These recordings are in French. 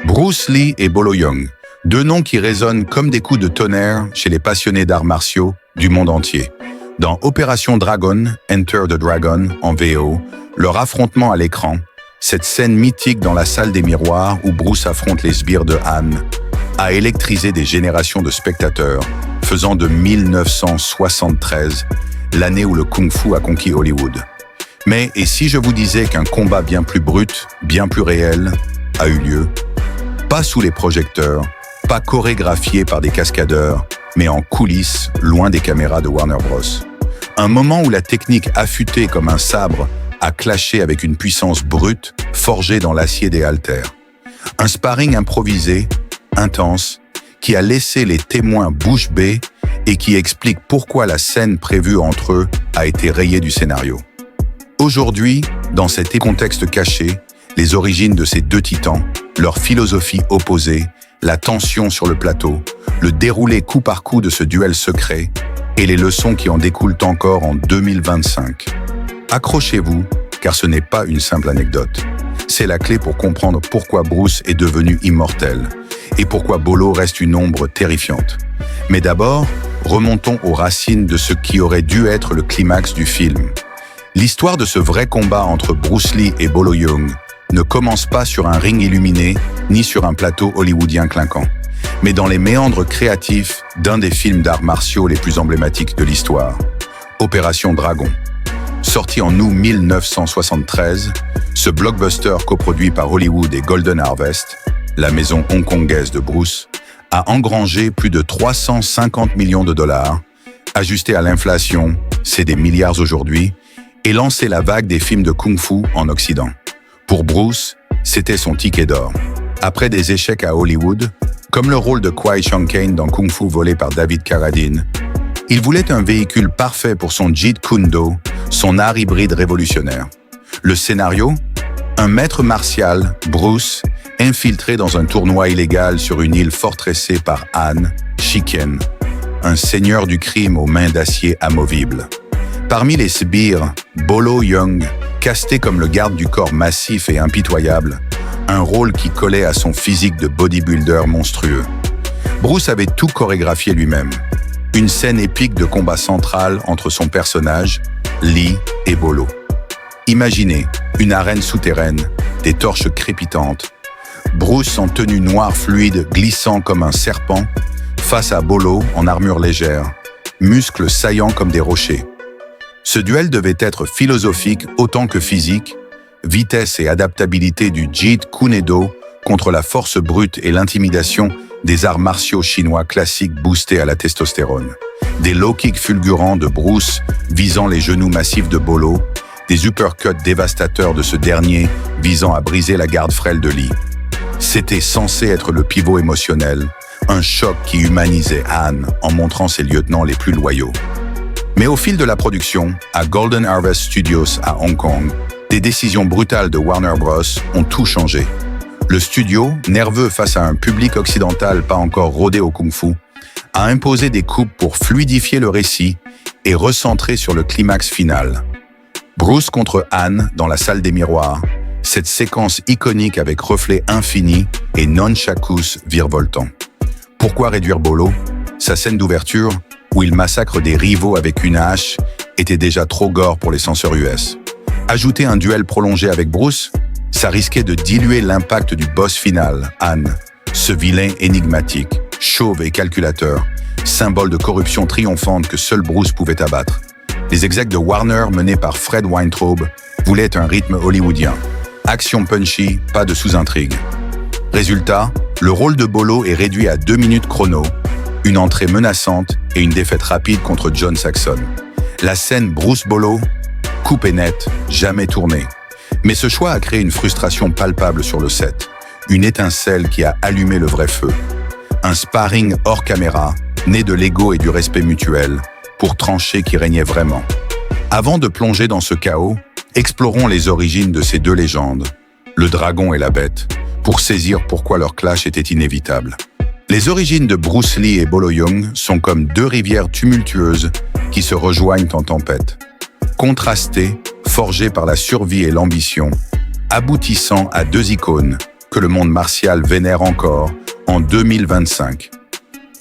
Bruce Lee et Bolo Yeung, deux noms qui résonnent comme des coups de tonnerre chez les passionnés d'arts martiaux du monde entier. Dans Opération Dragon, Enter the Dragon, en VO, leur affrontement à l'écran, cette scène mythique dans la salle des miroirs où Bruce affronte les sbires de Han, a électrisé des générations de spectateurs, faisant de 1973 l'année où le kung-fu a conquis Hollywood. Mais et si je vous disais qu'un combat bien plus brut, bien plus réel, a eu lieu? Pas sous les projecteurs, pas chorégraphié par des cascadeurs, mais en coulisses, loin des caméras de Warner Bros. Un moment où la technique affûtée comme un sabre a clashé avec une puissance brute forgée dans l'acier des haltères. Un sparring improvisé, intense, qui a laissé les témoins bouche bée et qui explique pourquoi la scène prévue entre eux a été rayée du scénario. Aujourd'hui, dans cet contexte caché, les origines de ces deux titans, leur philosophie opposée, la tension sur le plateau, le déroulé coup par coup de ce duel secret et les leçons qui en découlent encore en 2025. Accrochez-vous, car ce n'est pas une simple anecdote. C'est la clé pour comprendre pourquoi Bruce est devenu immortel et pourquoi Bolo reste une ombre terrifiante. Mais d'abord, remontons aux racines de ce qui aurait dû être le climax du film. L'histoire de ce vrai combat entre Bruce Lee et Bolo Yeung ne commence pas sur un ring illuminé ni sur un plateau hollywoodien clinquant, mais dans les méandres créatifs d'un des films d'arts martiaux les plus emblématiques de l'histoire, Opération Dragon. Sorti en août 1973, ce blockbuster coproduit par Hollywood et Golden Harvest, la maison hongkongaise de Bruce, a engrangé plus de 350 millions de dollars, ajusté à l'inflation, c'est des milliards aujourd'hui, et lancé la vague des films de kung-fu en Occident. Pour Bruce, c'était son ticket d'or. Après des échecs à Hollywood, comme le rôle de Kwai Chang Caine dans Kung Fu volé par David Carradine, il voulait un véhicule parfait pour son Jeet Kune Do, son art hybride révolutionnaire. Le scénario? Un maître martial, Bruce, infiltré dans un tournoi illégal sur une île forteressée par Han, Shiken, un seigneur du crime aux mains d'acier amovibles. Parmi les sbires, Bolo Yeung, casté comme le garde du corps massif et impitoyable, un rôle qui collait à son physique de bodybuilder monstrueux. Bruce avait tout chorégraphié lui-même. Une scène épique de combat central entre son personnage, Lee et Bolo. Imaginez une arène souterraine, des torches crépitantes, Bruce en tenue noire fluide glissant comme un serpent, face à Bolo en armure légère, muscles saillants comme des rochers. Ce duel devait être philosophique autant que physique, vitesse et adaptabilité du Jeet Kune Do contre la force brute et l'intimidation des arts martiaux chinois classiques boostés à la testostérone. Des low kicks fulgurants de Bruce visant les genoux massifs de Bolo, des uppercuts dévastateurs de ce dernier visant à briser la garde frêle de Lee. C'était censé être le pivot émotionnel, un choc qui humanisait Han en montrant ses lieutenants les plus loyaux. Mais au fil de la production, à Golden Harvest Studios à Hong Kong, des décisions brutales de Warner Bros. Ont tout changé. Le studio, nerveux face à un public occidental pas encore rodé au kung-fu, a imposé des coupes pour fluidifier le récit et recentrer sur le climax final. Bruce contre Han dans la salle des miroirs, cette séquence iconique avec reflets infinis et nunchakus virevoltants. Pourquoi réduire Bolo? Sa scène d'ouverture, où il massacre des rivaux avec une hache, était déjà trop gore pour les censeurs US. Ajouter un duel prolongé avec Bruce, ça risquait de diluer l'impact du boss final, Han, ce vilain énigmatique, chauve et calculateur, symbole de corruption triomphante que seul Bruce pouvait abattre. Les execs de Warner, menés par Fred Weintraub, voulaient un rythme hollywoodien. Action punchy, pas de sous-intrigue. Résultat, le rôle de Bolo est réduit à 2 minutes chrono, une entrée menaçante et une défaite rapide contre John Saxon. La scène Bruce Bolo, coupée nette, jamais tournée. Mais ce choix a créé une frustration palpable sur le set, une étincelle qui a allumé le vrai feu. Un sparring hors caméra, né de l'ego et du respect mutuel, pour trancher qui régnait vraiment. Avant de plonger dans ce chaos, explorons les origines de ces deux légendes, le dragon et la bête, pour saisir pourquoi leur clash était inévitable. Les origines de Bruce Lee et Bolo Yeung sont comme deux rivières tumultueuses qui se rejoignent en tempête. Contrastées, forgées par la survie et l'ambition, aboutissant à deux icônes que le monde martial vénère encore en 2025.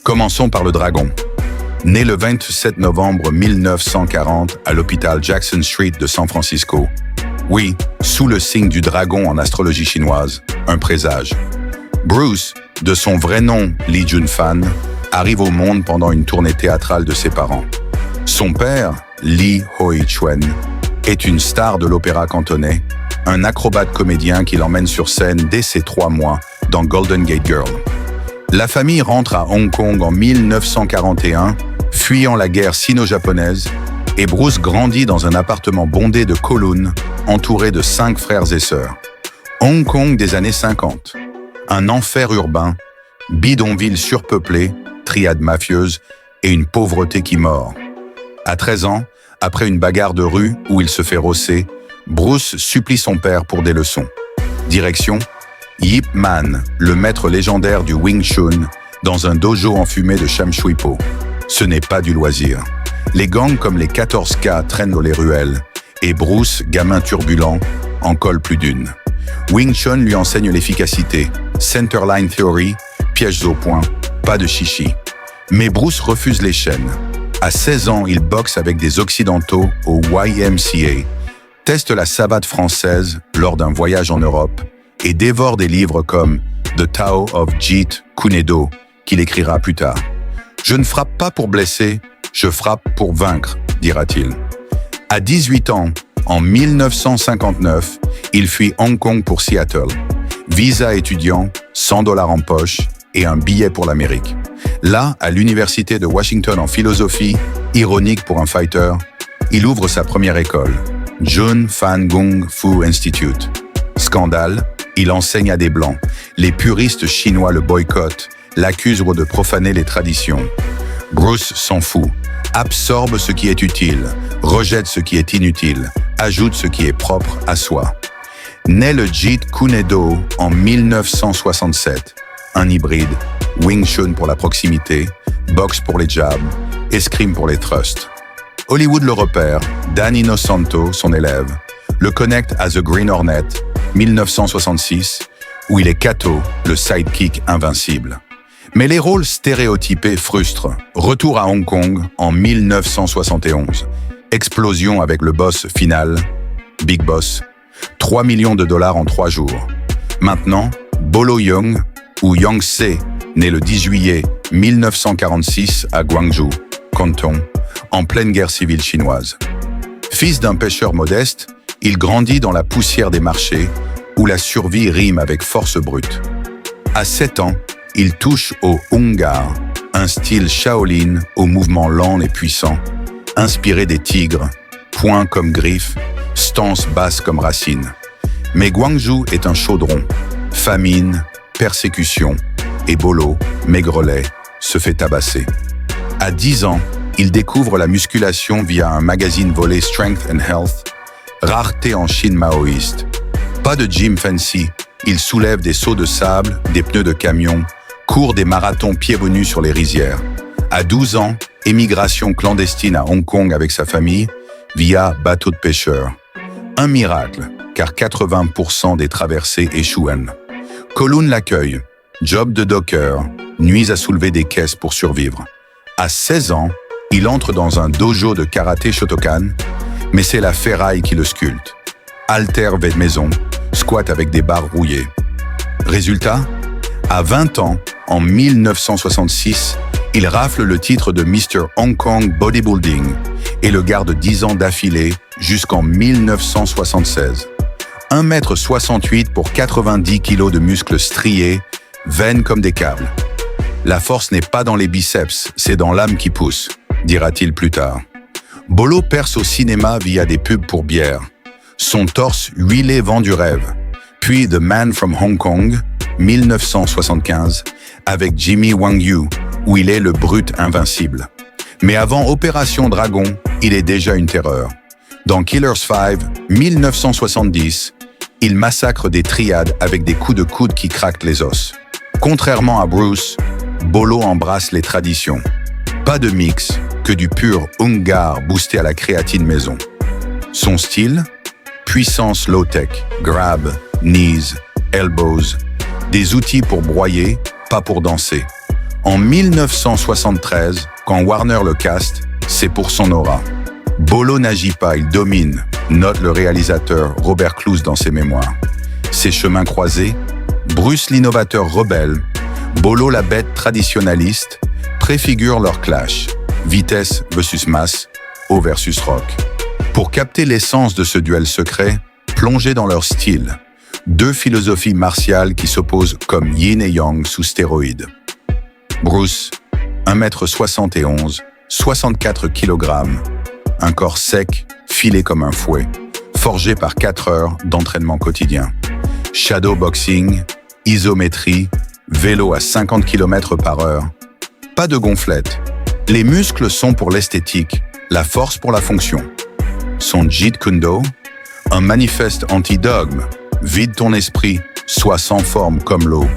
Commençons par le dragon. Né le 27 novembre 1940 à l'hôpital Jackson Street de San Francisco. Oui, sous le signe du dragon en astrologie chinoise, un présage. Bruce, de son vrai nom Lee Jun-fan, arrive au monde pendant une tournée théâtrale de ses parents. Son père, Lee Hoi-chuen, est une star de l'opéra cantonais, un acrobate comédien qui l'emmène sur scène dès ses 3 mois dans Golden Gate Girl. La famille rentre à Hong Kong en 1941, fuyant la guerre sino-japonaise, et Bruce grandit dans un appartement bondé de Kowloon, entouré de 5 frères et sœurs. Hong Kong des années 50. Un enfer urbain, bidonville surpeuplé, triade mafieuse et une pauvreté qui mord. À 13 ans, après une bagarre de rue où il se fait rosser, Bruce supplie son père pour des leçons. Direction Yip Man, le maître légendaire du Wing Chun, dans un dojo enfumé de Sham Shui Po. Ce n'est pas du loisir. Les gangs comme les 14K traînent dans les ruelles, et Bruce, gamin turbulent, en colle plus d'une. Wing Chun lui enseigne l'efficacité, centerline theory, pièges au point, pas de chichi. Mais Bruce refuse les chaînes. À 16 ans, il boxe avec des Occidentaux au YMCA, teste la savate française lors d'un voyage en Europe et dévore des livres comme The Tao of Jeet Kune Do, qu'il écrira plus tard. « Je ne frappe pas pour blesser, je frappe pour vaincre », dira-t-il. À 18 ans, en 1959, il fuit Hong Kong pour Seattle. Visa étudiant, $100 en poche et un billet pour l'Amérique. Là, à l'université de Washington en philosophie, ironique pour un fighter, il ouvre sa première école, Jun Fan Gung Fu Institute. Scandale, il enseigne à des Blancs. Les puristes chinois le boycottent, l'accusent de profaner les traditions. Bruce s'en fout, absorbe ce qui est utile, rejette ce qui est inutile, ajoute ce qui est propre à soi. Naît le Jeet Kune Do en 1967, un hybride, Wing Chun pour la proximité, boxe pour les jabs, escrime pour les thrusts. Hollywood le repère, Dan Inosanto, son élève, le connecte à The Green Hornet, 1966, où il est Kato, le sidekick invincible. Mais les rôles stéréotypés frustrent. Retour à Hong Kong en 1971. Explosion avec le boss final, Big Boss. 3 millions de dollars en 3 jours. Maintenant, Bolo Yeung, ou Yangtze, né le 10 juillet 1946 à Guangzhou, Canton, en pleine guerre civile chinoise. Fils d'un pêcheur modeste, il grandit dans la poussière des marchés, où la survie rime avec force brute. À 7 ans, il touche au Hungar, un style Shaolin au mouvement lent et puissant, inspiré des tigres, poings comme griffes, stance basse comme racines. Mais Guangzhou est un chaudron, famine, persécution, et Bolo, maigrelet, se fait tabasser. À 10 ans, il découvre la musculation via un magazine volé Strength and Health, rareté en Chine maoïste. Pas de gym fancy, il soulève des seaux de sable, des pneus de camion, court des marathons pieds nus sur les rizières. À 12 ans, émigration clandestine à Hong Kong avec sa famille, via bateau de pêcheurs. Un miracle, car 80% des traversées échouent. Kowloon l'accueille, job de docker, nuit à soulever des caisses pour survivre. À 16 ans, il entre dans un dojo de karaté Shotokan, mais c'est la ferraille qui le sculpte. Haltère de maison, squat avec des barres rouillées. Résultat, à 20 ans, en 1966, il rafle le titre de Mr. Hong Kong Bodybuilding et le garde 10 ans d'affilée jusqu'en 1976. 1,68 m pour 90 kg de muscles striés, veines comme des câbles. La force n'est pas dans les biceps, c'est dans l'âme qui pousse, dira-t-il plus tard. Bolo perce au cinéma via des pubs pour bière. Son torse huilé vend du rêve. Puis The Man from Hong Kong, 1975, avec Jimmy Wang Yu, où il est le brut invincible. Mais avant Opération Dragon, il est déjà une terreur. Dans Killers 5, 1970, Il massacre des triades avec des coups de coude qui craquent les os. Contrairement à Bruce, Bolo embrasse les traditions. Pas de mix, que du pur Hungar boosté à la créatine maison. Son style? Puissance low-tech, grab, knees, elbows, des outils pour broyer, pas pour danser. En 1973, quand Warner le caste, c'est pour son aura. Bolo n'agit pas, il domine, note le réalisateur Robert Clouse dans ses mémoires. Ses chemins croisés, Bruce l'innovateur rebelle, Bolo la bête traditionnaliste, préfigurent leur clash, vitesse versus masse, haut versus rock. Pour capter l'essence de ce duel secret, plongez dans leur style. Deux philosophies martiales qui s'opposent comme yin et yang sous stéroïdes. Bruce, 1m71, 64 kg, un corps sec, filé comme un fouet, forgé par 4 heures d'entraînement quotidien. Shadowboxing, isométrie, vélo à 50 km/h. Pas de gonflette. Les muscles sont pour l'esthétique, la force pour la fonction. Son Jeet Kune Do, un manifeste anti-dogme. Vide ton esprit, sois sans forme comme l'eau.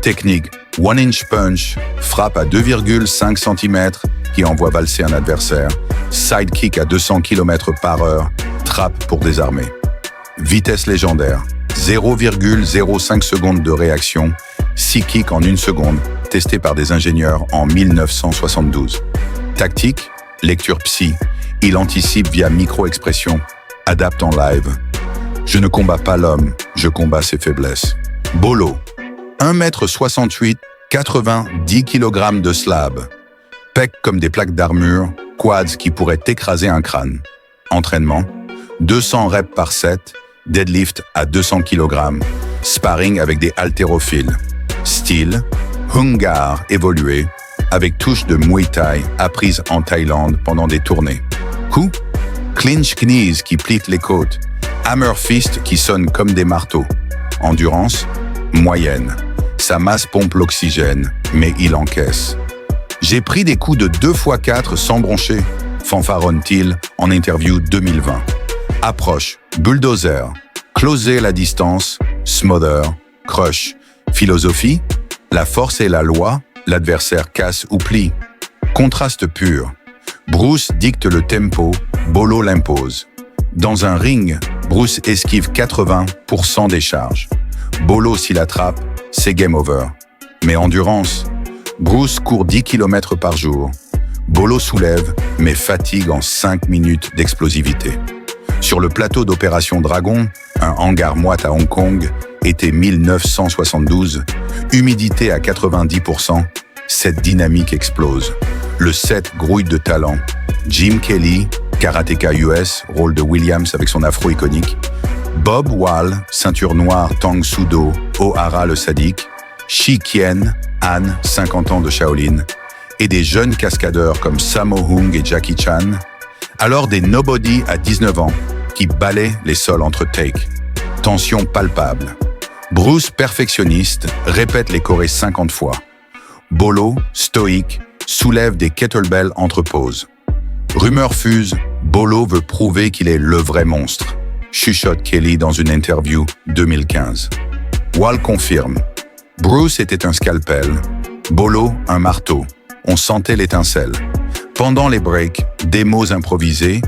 Technique One Inch Punch, frappe à 2,5 cm qui envoie valser un adversaire. Sidekick à 200 km/h, trappe pour désarmer. Vitesse légendaire, 0,05 secondes de réaction, 6 kicks en 1 seconde, testé par des ingénieurs en 1972. Tactique, lecture psy, il anticipe via micro-expression, adapte en live. Je ne combats pas l'homme, je combats ses faiblesses. Bolo, 1m68, 90 kg de slab. Pecs comme des plaques d'armure, quads qui pourraient écraser un crâne. Entraînement, 200 reps par set, deadlift à 200 kg, sparring avec des haltérophiles. Style, Hungar évolué, avec touche de Muay Thai apprise en Thaïlande pendant des tournées. Coup, clinch knees qui pliquent les côtes, hammer fist qui sonne comme des marteaux. Endurance, moyenne. Sa masse pompe l'oxygène, mais il encaisse. J'ai pris des coups de 2x4 sans broncher, fanfaronne-t-il en interview 2020. Approche, bulldozer, closer la distance, smother, crush. Philosophie, la force est la loi, l'adversaire casse ou plie. Contraste pur. Bruce dicte le tempo, Bolo l'impose. Dans un ring, Bruce esquive 80% des charges. Bolo s'il attrape, c'est game over. Mais endurance, Bruce court 10 km par jour. Bolo soulève, mais fatigue en 5 minutes d'explosivité. Sur le plateau d'Opération Dragon, un hangar moite à Hong Kong, été 1972, humidité à 90%, cette dynamique explose. Le set grouille de talent. Jim Kelly, karatéka US, rôle de Williams avec son afro iconique. Bob Wall, ceinture noire Tang Soo Do, O'Hara le sadique. Shi Kien, Han, 50 ans de Shaolin. Et des jeunes cascadeurs comme Sammo Hung et Jackie Chan. Alors des nobody à 19 ans qui balaient les sols entre takes. Tension palpable. Bruce, perfectionniste, répète les chorés 50 fois. Bolo, stoïque, soulève des kettlebells entre pauses. Rumeur fuse, Bolo veut prouver qu'il est le vrai monstre. Chuchote Kelly dans une interview 2015. Wall confirme. Bruce était un scalpel, Bolo un marteau. On sentait l'étincelle. Pendant les breaks, des mots improvisés,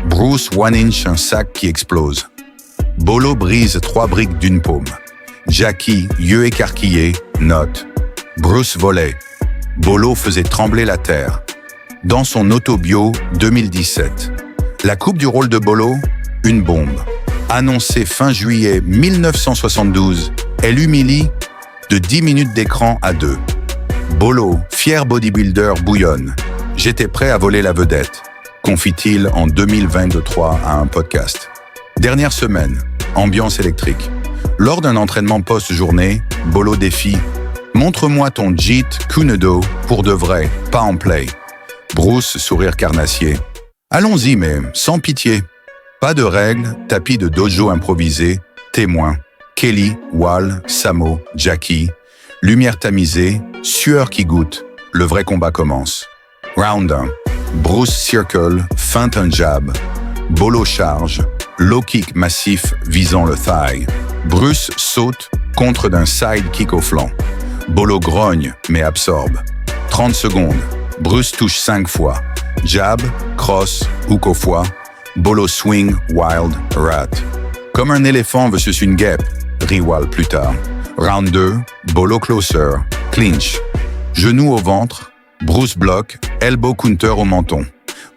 Bruce one inch un sac qui explose. Bolo brise 3 briques d'une paume. Jackie, yeux écarquillés, note. Bruce volait. Bolo faisait trembler la terre. Dans son autobio 2017. La coupe du rôle de Bolo, une bombe. Annoncée fin juillet 1972, elle humilie de 10 minutes d'écran à 2. Bolo, fier bodybuilder, bouillonne. J'étais prêt à voler la vedette, confie-t-il en 2023 à un podcast. Dernière semaine, ambiance électrique. Lors d'un entraînement post-journée, Bolo défie « Montre-moi ton Jeet Kune Do pour de vrai, pas en play ». Bruce, sourire carnassier. « Allons-y, mais sans pitié. Pas de règles, tapis de dojo improvisé, témoins. Kelly, Wall, Sammo, Jackie. Lumière tamisée, sueur qui goûte. Le vrai combat commence. Round 1. Bruce circle, feinte un jab. Bolo charge. low kick massif visant le thigh. Bruce saute contre d'un side kick au flanc. Bolo grogne mais absorbe. 30 secondes. Bruce touche 5 fois. Jab, cross, hook au foie. Bolo swing, wild, rat. Comme un éléphant versus une guêpe. Riwal plus tard. Round 2, Bolo closer, clinch. Genou au ventre, Bruce bloque, elbow counter au menton.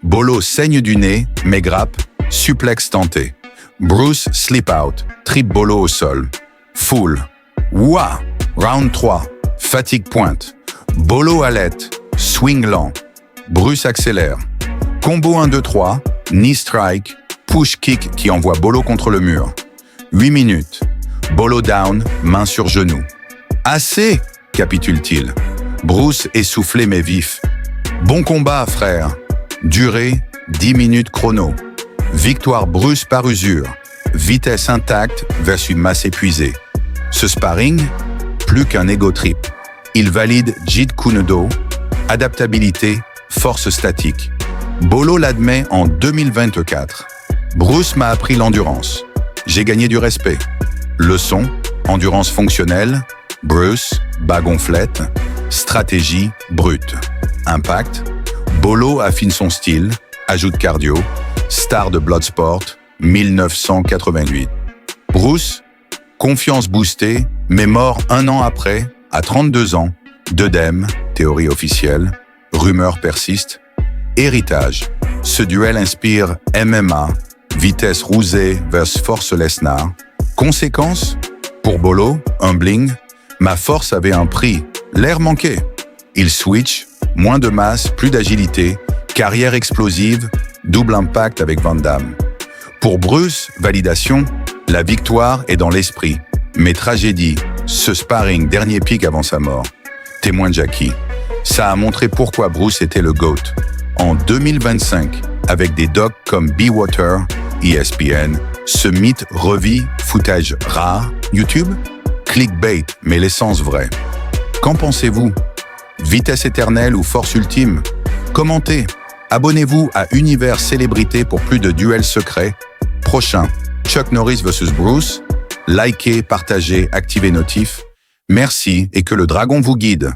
Bolo saigne du nez, mais grappe, suplex tenté. Bruce slip out, trip Bolo au sol. Full. Ouah! Round 3, fatigue pointe. Bolo halète, swing lent. Bruce accélère. Combo 1-2-3, knee strike, push kick qui envoie Bolo contre le mur. 8 minutes. Bolo down, main sur genou. Assez, capitule-t-il. Bruce essoufflé mais vif. Bon combat, frère. Durée, 10 minutes chrono. Victoire Bruce par usure. Vitesse intacte versus masse épuisée. Ce sparring, plus qu'un ego trip. Il valide Jeet Kune Do, adaptabilité, force statique. Bolo l'admet en 2024. Bruce m'a appris l'endurance. J'ai gagné du respect. Leçon, endurance fonctionnelle, Bruce, bas gonflette, stratégie, brute. Impact, Bolo affine son style, ajoute cardio, star de Bloodsport, 1988. Bruce, confiance boostée, mais mort 1 an après, à 32 ans, d'œdème, théorie officielle, rumeur persiste. Héritage, ce duel inspire MMA, vitesse Rousey versus force Lesnar. Conséquence, pour Bolo, humbling, ma force avait un prix, l'air manquait. Il switch, moins de masse, plus d'agilité, carrière explosive, double impact avec Van Damme. Pour Bruce, validation, la victoire est dans l'esprit. Mais tragédie, ce sparring dernier pic avant sa mort. Témoin Jackie, ça a montré pourquoi Bruce était le GOAT. En 2025, avec des docs comme Be Water, ESPN, ce mythe revit, footage rare, YouTube, clickbait, mais l'essence vraie. Qu'en pensez-vous? Vitesse éternelle ou force ultime? Commentez. Abonnez-vous à Univers Célébrité pour plus de duels secrets. Prochain, Chuck Norris vs Bruce. Likez, partagez, activez notifs. Merci et que le dragon vous guide.